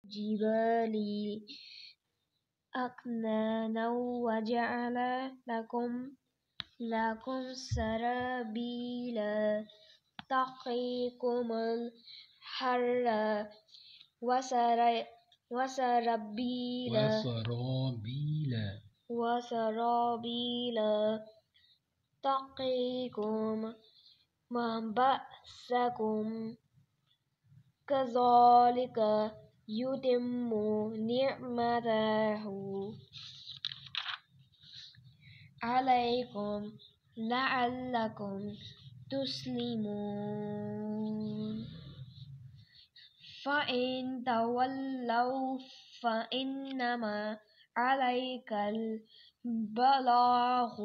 الجبال أكنانا وجعل لكم سرابيل تقيكم الحر وسرابيل تقيكم بأسكم كذلك يتم نعمته عليكم لعلكم تسلمون فإن تولوا فإنما عليك البلاغ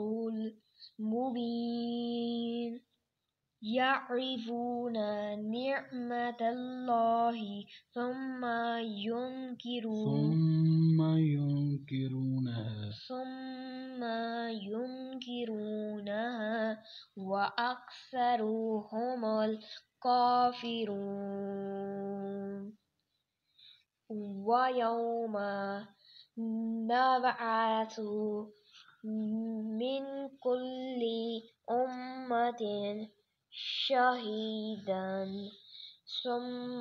المبين يعرفون نعمة الله ثم ينكرونها وأكثرهم الكافرون ويوم نبعث من كل أمة شهيدا ثم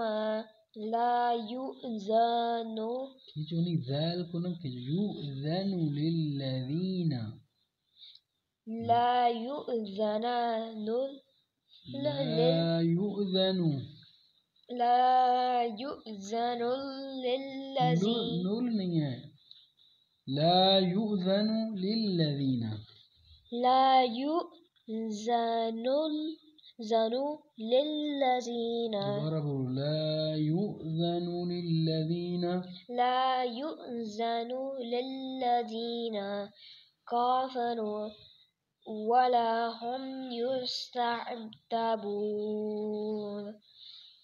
لا يؤذن للذين كفروا ولا هم يستعتبون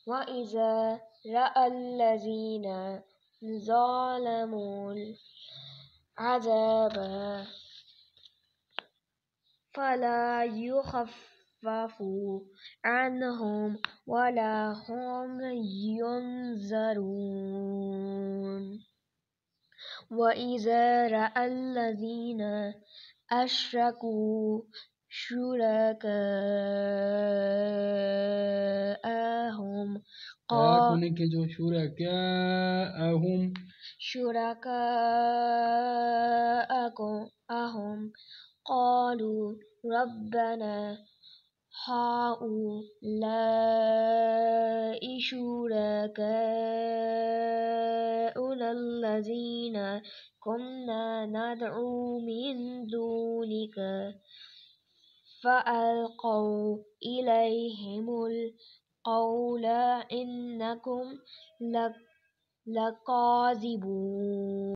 وإذا رأى الذين ظلموا العذاب فلا يخفف عنهم ولا هم ينظرون وإذا رأى الذين أشركوا شركاءهم قالوا ربنا هؤلاء شركاؤنا الذين كنا ندعو من دونك فألقوا إليهم القول إنكم لكاذبون